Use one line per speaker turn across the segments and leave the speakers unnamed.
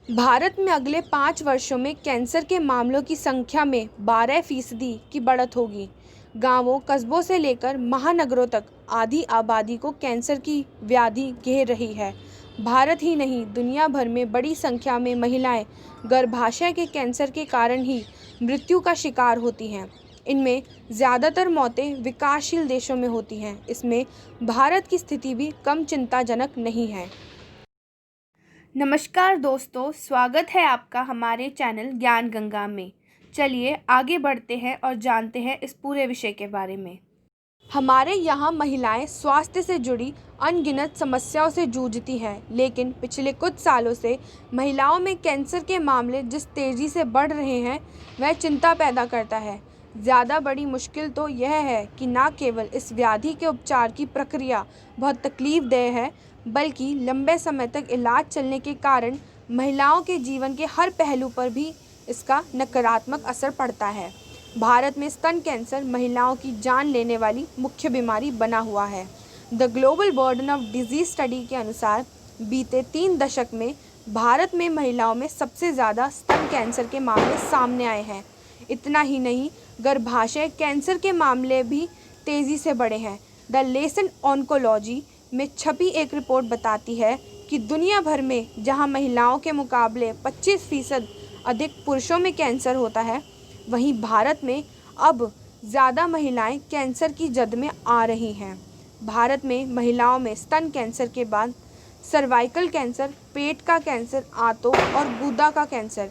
भारत में अगले 5 वर्षों में कैंसर के मामलों की संख्या में 12% की बढ़त होगी। गांवों, कस्बों से लेकर महानगरों तक आधी आबादी को कैंसर की व्याधि घेर रही है। भारत ही नहीं, दुनिया भर में बड़ी संख्या में महिलाएं गर्भाशय के कैंसर के कारण ही मृत्यु का शिकार होती हैं। इनमें ज़्यादातर मौतें विकासशील देशों में होती हैं। इसमें भारत की स्थिति भी कम चिंताजनक नहीं है। नमस्कार दोस्तों, स्वागत है आपका हमारे चैनल ज्ञान गंगा में। चलिए आगे बढ़ते हैं और जानते हैं इस पूरे विषय के बारे में। हमारे यहाँ महिलाएं स्वास्थ्य से जुड़ी अनगिनत समस्याओं से जूझती हैं, लेकिन पिछले कुछ सालों से महिलाओं में कैंसर के मामले जिस तेज़ी से बढ़ रहे हैं वह चिंता पैदा करता है। ज़्यादा बड़ी मुश्किल तो यह है कि न केवल इस व्याधि के उपचार की प्रक्रिया बहुत तकलीफदेह है, बल्कि लंबे समय तक इलाज चलने के कारण महिलाओं के जीवन के हर पहलू पर भी इसका नकारात्मक असर पड़ता है। भारत में स्तन कैंसर महिलाओं की जान लेने वाली मुख्य बीमारी बना हुआ है। The global burden of disease study के अनुसार बीते 3 दशक में भारत में महिलाओं में सबसे ज़्यादा स्तन कैंसर के मामले सामने आए हैं। इतना ही नहीं, गर्भाशय कैंसर के मामले भी तेज़ी से बढ़े हैं। द लेसन ऑन्कोलॉजी में छपी एक रिपोर्ट बताती है कि दुनिया भर में जहां महिलाओं के मुकाबले 25% अधिक पुरुषों में कैंसर होता है, वहीं भारत में अब ज़्यादा महिलाएं कैंसर की जद में आ रही हैं। भारत में महिलाओं में स्तन कैंसर के बाद सर्वाइकल कैंसर, पेट का कैंसर, आंतों और गुदा का कैंसर,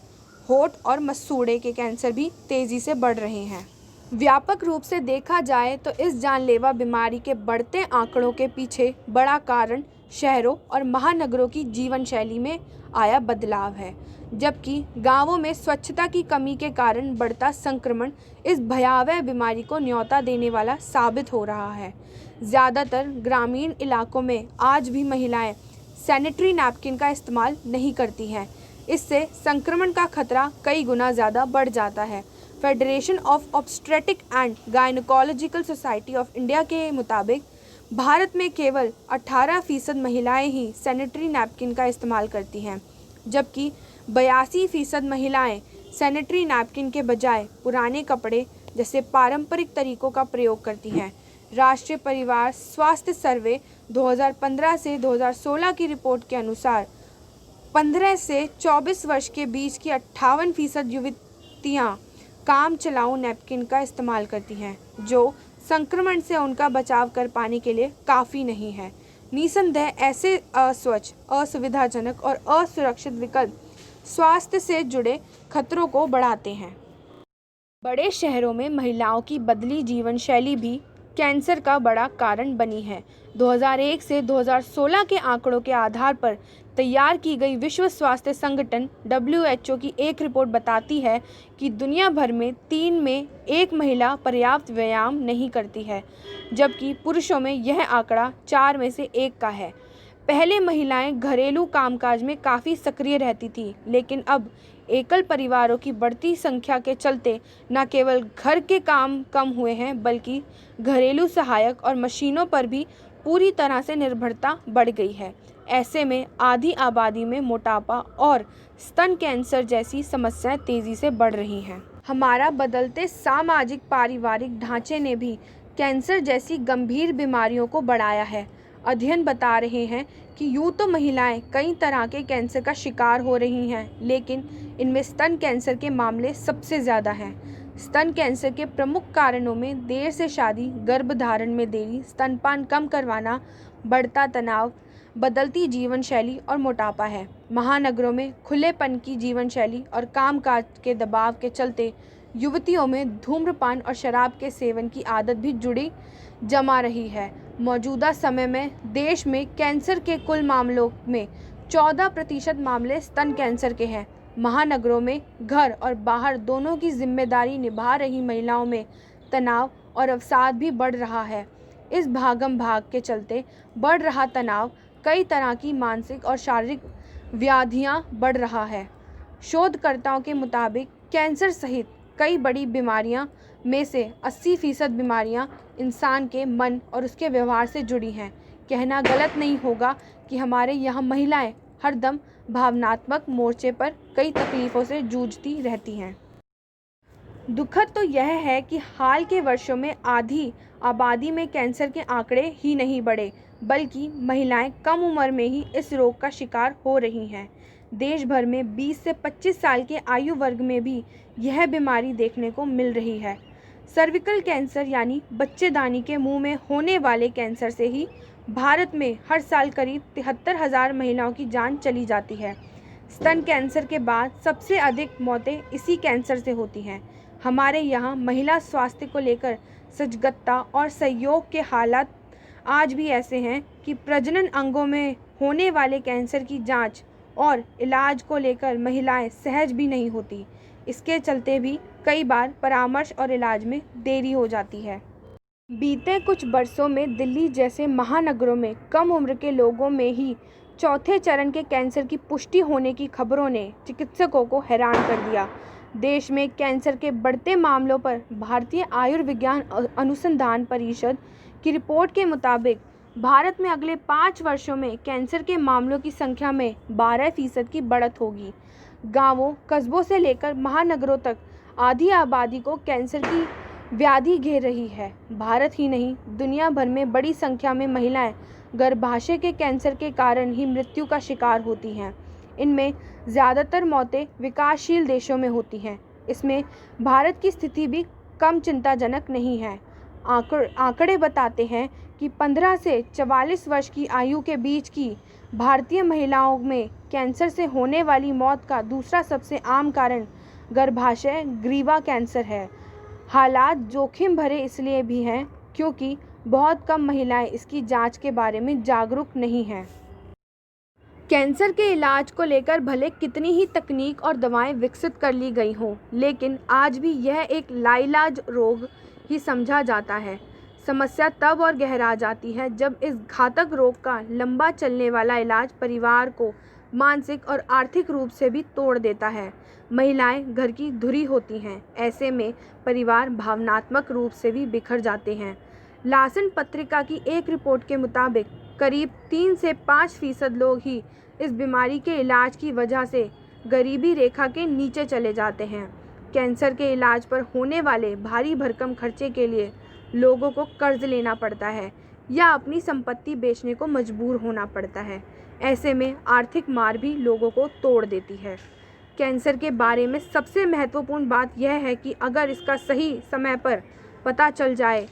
होठ और मसूड़े के कैंसर भी तेज़ी से बढ़ रहे हैं। व्यापक रूप से देखा जाए तो इस जानलेवा बीमारी के बढ़ते आंकड़ों के पीछे बड़ा कारण शहरों और महानगरों की जीवन शैली में आया बदलाव है, जबकि गांवों में स्वच्छता की कमी के कारण बढ़ता संक्रमण इस भयावह बीमारी को न्योता देने वाला साबित हो रहा है। ज़्यादातर ग्रामीण इलाकों में आज भी महिलाएं सैनिटरी नैपकिन का इस्तेमाल नहीं करती हैं। इससे संक्रमण का खतरा कई गुना ज़्यादा बढ़ जाता है। Federation of obstetric and gynaecological society of India के मुताबिक भारत में केवल 18% महिलाएं ही सैनिटरी नैपकिन का इस्तेमाल करती हैं, जबकि 82% महिलाएं सैनिटरी नैपकिन के बजाय पुराने कपड़े जैसे पारंपरिक तरीकों का प्रयोग करती हैं। राष्ट्रीय परिवार स्वास्थ्य सर्वे 2015 से 2016 की रिपोर्ट के अनुसार 15 से 24 वर्ष के बीच की 58% युवतियाँ काम चलाऊ नैपकिन का इस्तेमाल करती हैं, जो संक्रमण से उनका बचाव कर पाने के लिए काफ़ी नहीं है। निसंदेह ऐसे अस्वच्छ, असुविधाजनक और असुरक्षित विकल्प स्वास्थ्य से जुड़े खतरों को बढ़ाते हैं। बड़े शहरों में महिलाओं की बदली जीवन शैली भी कैंसर का बड़ा कारण बनी है। 2001 से 2016 के आंकड़ों के आधार पर तैयार की गई विश्व स्वास्थ्य संगठन WHO की एक रिपोर्ट बताती है कि दुनिया भर में 3 में 1 महिला पर्याप्त व्यायाम नहीं करती है, जबकि पुरुषों में यह आंकड़ा 4 में से 1 का है। पहले महिलाएं घरेलू कामकाज में काफ़ी सक्रिय रहती थी, लेकिन अब एकल परिवारों की बढ़ती संख्या के चलते न केवल घर के काम कम हुए हैं, बल्कि घरेलू सहायक और मशीनों पर भी पूरी तरह से निर्भरता बढ़ गई है। ऐसे में आधी आबादी में मोटापा और स्तन कैंसर जैसी समस्याएं तेज़ी से बढ़ रही हैं। हमारा बदलते सामाजिक पारिवारिक ढांचे ने भी कैंसर जैसी गंभीर बीमारियों को बढ़ाया है। अध्ययन बता रहे हैं कि यूँ तो महिलाएं कई तरह के कैंसर का शिकार हो रही हैं, लेकिन इनमें स्तन कैंसर के मामले सबसे ज़्यादा हैं। स्तन कैंसर के प्रमुख कारणों में देर से शादी, गर्भधारण में देरी, स्तनपान कम करवाना, बढ़ता तनाव, बदलती जीवन शैली और मोटापा है। महानगरों में खुलेपन की जीवन शैली और कामकाज के दबाव के चलते युवतियों में धूम्रपान और शराब के सेवन की आदत भी जुड़ी जमा रही है। मौजूदा समय में देश में कैंसर के कुल मामलों में 14% मामले स्तन कैंसर के हैं। महानगरों में घर और बाहर दोनों की जिम्मेदारी निभा रही महिलाओं में तनाव और अवसाद भी बढ़ रहा है। इस भागम भाग के चलते बढ़ रहा तनाव कई तरह की मानसिक और शारीरिक व्याधियां बढ़ रहा है। शोधकर्ताओं के मुताबिक कैंसर सहित कई बड़ी बीमारियां में से 80% बीमारियां इंसान के मन और उसके व्यवहार से जुड़ी हैं। कहना गलत नहीं होगा कि हमारे यहाँ महिलाएं हरदम भावनात्मक मोर्चे पर कई तकलीफ़ों से जूझती रहती हैं। दुखद तो यह है कि हाल के वर्षों में आधी आबादी में कैंसर के आंकड़े ही नहीं बढ़े, बल्कि महिलाएं कम उम्र में ही इस रोग का शिकार हो रही हैं। देश भर में 20 से 25 साल के आयु वर्ग में भी यह बीमारी देखने को मिल रही है। सर्विकल कैंसर यानी बच्चेदानी के मुंह में होने वाले कैंसर से ही भारत में हर साल करीब 73,000 महिलाओं की जान चली जाती है। स्तन कैंसर के बाद सबसे अधिक मौतें इसी कैंसर से होती हैं। हमारे यहाँ महिला स्वास्थ्य को लेकर सजगता और सहयोग के हालात आज भी ऐसे हैं कि प्रजनन अंगों में होने वाले कैंसर की जांच और इलाज को लेकर महिलाएं सहज भी नहीं होती। इसके चलते भी कई बार परामर्श और इलाज में देरी हो जाती है। बीते कुछ वर्षों में दिल्ली जैसे महानगरों में कम उम्र के लोगों में ही चौथे चरण के कैंसर की पुष्टि होने की खबरों ने चिकित्सकों को हैरान कर दिया। देश में कैंसर के बढ़ते मामलों पर भारतीय आयुर्विज्ञान अनुसंधान परिषद की रिपोर्ट के मुताबिक भारत में अगले 5 वर्षों में कैंसर के मामलों की संख्या में 12% की बढ़त होगी। गांवों, कस्बों से लेकर महानगरों तक आधी आबादी को कैंसर की व्याधि घेर रही है। भारत ही नहीं, दुनिया भर में बड़ी संख्या में महिलाएं गर्भाशय के कैंसर के कारण ही मृत्यु का शिकार होती हैं। इनमें ज़्यादातर मौतें विकासशील देशों में होती हैं। इसमें भारत की स्थिति भी कम चिंताजनक नहीं है। आंकड़े बताते हैं कि 15 से 44 वर्ष की आयु के बीच की भारतीय महिलाओं में कैंसर से होने वाली मौत का दूसरा सबसे आम कारण गर्भाशय ग्रीवा कैंसर है। हालात जोखिम भरे इसलिए भी हैं क्योंकि बहुत कम महिलाएं इसकी जांच के बारे में जागरूक नहीं हैं। कैंसर के इलाज को लेकर भले कितनी ही तकनीक और दवाएं विकसित कर ली गई हों, लेकिन आज भी यह एक लाइलाज रोग ही समझा जाता है। समस्या तब और गहरा जाती है जब इस घातक रोग का लंबा चलने वाला इलाज परिवार को मानसिक और आर्थिक रूप से भी तोड़ देता है। महिलाएं घर की धुरी होती हैं, ऐसे में परिवार भावनात्मक रूप से भी बिखर जाते हैं। लासन पत्रिका की एक रिपोर्ट के मुताबिक करीब 3 से 5% लोग ही इस बीमारी के इलाज की वजह से गरीबी रेखा के नीचे चले जाते हैं। कैंसर के इलाज पर होने वाले भारी भरकम खर्चे के लिए लोगों को कर्ज लेना पड़ता है या अपनी संपत्ति बेचने को मजबूर होना पड़ता है। ऐसे में आर्थिक मार भी लोगों को तोड़ देती है। कैंसर के बारे में सबसे महत्वपूर्ण बात यह है कि अगर इसका सही समय पर पता चल जाए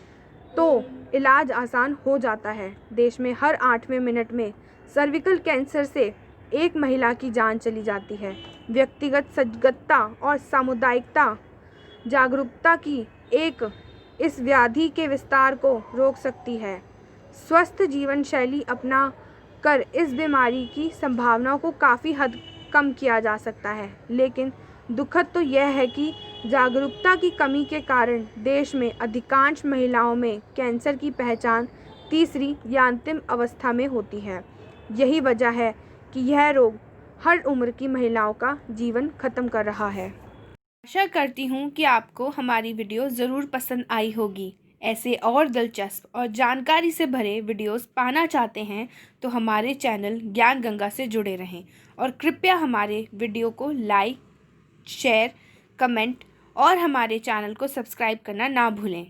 तो इलाज आसान हो जाता है। देश में हर 8वें मिनट में सर्विकल कैंसर से एक महिला की जान चली जाती है। व्यक्तिगत सजगता और सामुदायिकता जागरूकता की एक इस व्याधि के विस्तार को रोक सकती है। स्वस्थ जीवन शैली अपना कर इस बीमारी की संभावनाओं को काफ़ी हद कम किया जा सकता है, लेकिन दुखद तो यह है कि जागरूकता की कमी के कारण देश में अधिकांश महिलाओं में कैंसर की पहचान तीसरी या अंतिम अवस्था में होती है। यही वजह है कि यह रोग हर उम्र की महिलाओं का जीवन खत्म कर रहा है। आशा करती हूँ कि आपको हमारी वीडियो ज़रूर पसंद आई होगी। ऐसे और दिलचस्प और जानकारी से भरे वीडियोस पाना चाहते हैं तो हमारे चैनल ज्ञान गंगा से जुड़े रहें और कृपया हमारे वीडियो को लाइक, शेयर, कमेंट और हमारे चैनल को सब्सक्राइब करना ना भूलें।